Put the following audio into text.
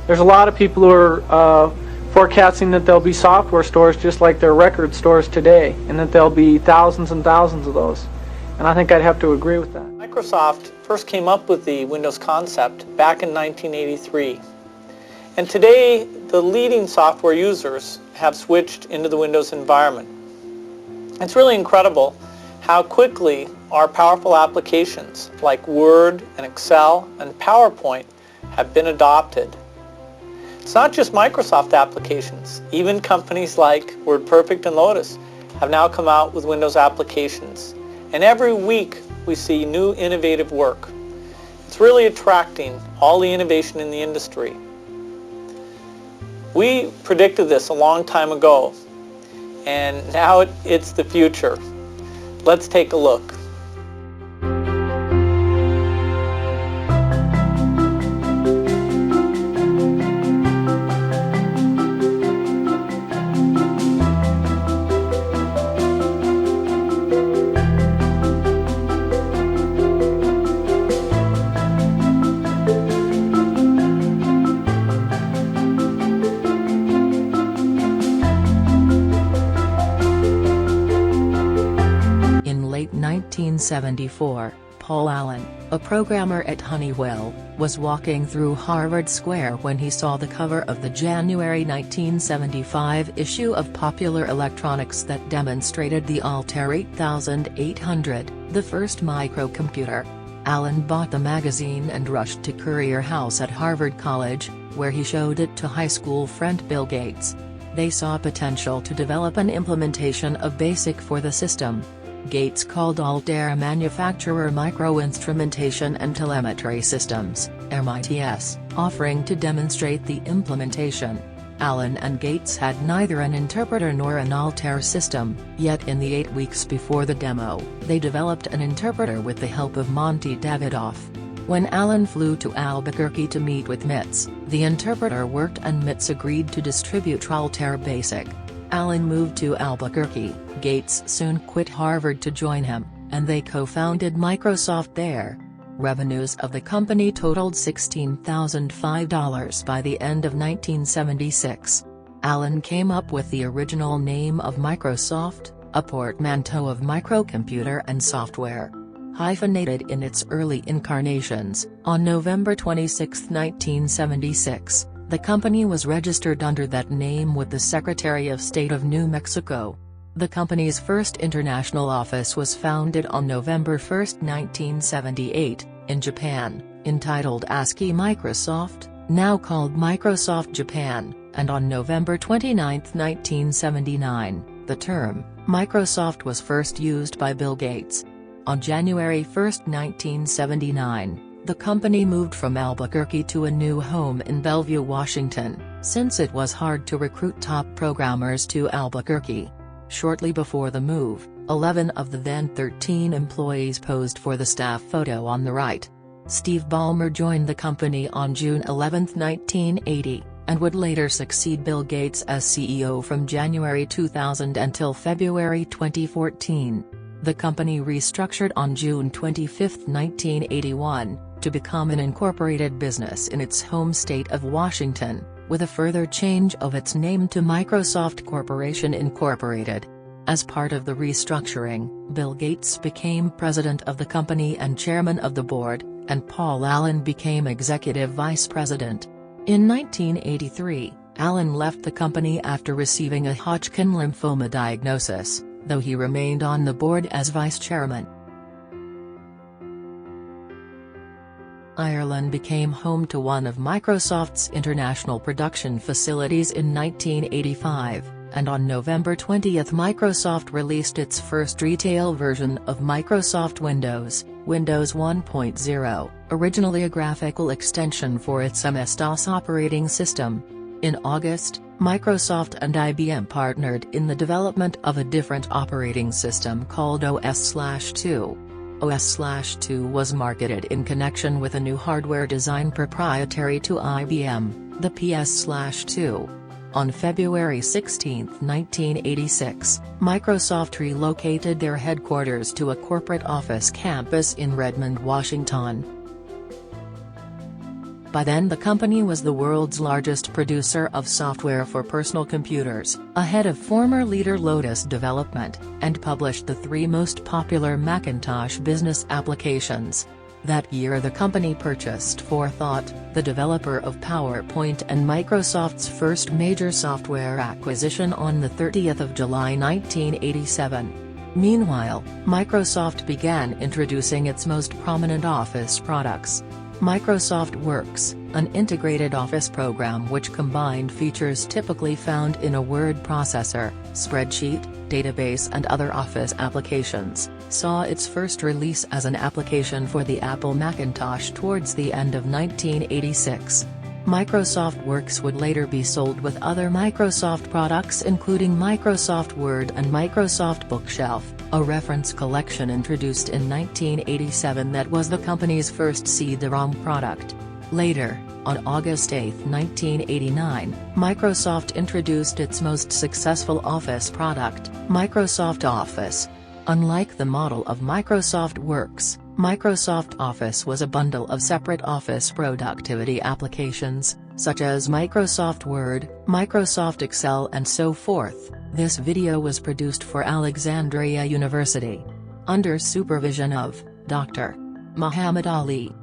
There's a lot of people who are forecasting that there'll be software stores just like there are record stores today, and that there'll be thousands and thousands of those. And I think I'd have to agree with that. Microsoft first came up with the Windows concept back in 1983. And today, the leading software users have switched into the Windows environment. It's really incredible how quickly our powerful applications like Word and Excel and PowerPoint have been adopted. It's not just Microsoft applications. Even companies like WordPerfect and Lotus have now come out with Windows applications. And every week we see new innovative work. It's really attracting all the innovation in the industry. We predicted this a long time ago, and now it's the future. Let's take a look. In late 1974, Paul Allen, a programmer at Honeywell, was walking through Harvard Square when he saw the cover of the January 1975 issue of Popular Electronics that demonstrated the Altair 8800, the first microcomputer. Allen bought the magazine and rushed to Currier House at Harvard College, where he showed it to high school friend Bill Gates. They saw potential to develop an implementation of BASIC for the system. Gates called Altair Manufacturer Microinstrumentation and Telemetry Systems, MITS, offering to demonstrate the implementation. Allen and Gates had neither an interpreter nor an Altair system, yet in the 8 weeks before the demo, they developed an interpreter with the help of Monty Davidoff. When Allen flew to Albuquerque to meet with MITS, the interpreter worked and MITS agreed to distribute Altair BASIC. Allen moved to Albuquerque. Gates soon quit Harvard to join him, and they co-founded Microsoft there. Revenues of the company totaled $16,005 by the end of 1976. Allen came up with the original name of Microsoft, a portmanteau of microcomputer and software. Hyphenated in its early incarnations, on November 26, 1976, the company was registered under that name with the Secretary of State of New Mexico. The company's first international office was founded on November 1, 1978, in Japan, entitled ASCII Microsoft, now called Microsoft Japan, and on November 29, 1979, the term Microsoft was first used by Bill Gates. On January 1, 1979, the company moved from Albuquerque to a new home in Bellevue, Washington, since it was hard to recruit top programmers to Albuquerque. Shortly before the move, 11 of the then 13 employees posed for the staff photo on the right. Steve Ballmer joined the company on June 11, 1980, and would later succeed Bill Gates as CEO from January 2000 until February 2014. The company restructured on June 25, 1981, to become an incorporated business in its home state of Washington, with a further change of its name to Microsoft Corporation Incorporated. As part of the restructuring, Bill Gates became president of the company and chairman of the board, and Paul Allen became executive vice president. In 1983, Allen left the company after receiving a Hodgkin lymphoma diagnosis, though he remained on the board as vice chairman. Ireland became home to one of Microsoft's international production facilities in 1985, and on November 20 Microsoft released its first retail version of Microsoft Windows, Windows 1.0, originally a graphical extension for its MS-DOS operating system. In August, Microsoft and IBM partnered in the development of a different operating system called OS/2. OS/2 was marketed in connection with a new hardware design proprietary to IBM, the PS/2. On February 16, 1986, Microsoft relocated their headquarters to a corporate office campus in Redmond, Washington. By then the company was the world's largest producer of software for personal computers, ahead of former leader Lotus Development, and published the 3 most popular Macintosh business applications. That year the company purchased Forethought, the developer of PowerPoint, and Microsoft's first major software acquisition on the 30th of July 1987. Meanwhile, Microsoft began introducing its most prominent Office products. Microsoft Works, an integrated Office program which combined features typically found in a word processor, spreadsheet, database and other Office applications, saw its first release as an application for the Apple Macintosh towards the end of 1986. Microsoft Works would later be sold with other Microsoft products including Microsoft Word and Microsoft Bookshelf, a reference collection introduced in 1987 that was the company's first CD-ROM product. Later, on August 8, 1989, Microsoft introduced its most successful Office product, Microsoft Office. Unlike the model of Microsoft Works, Microsoft Office was a bundle of separate Office productivity applications, such as Microsoft Word, Microsoft Excel and so forth. This video was produced for Alexandria University. Under supervision of Dr. Muhammad Ali.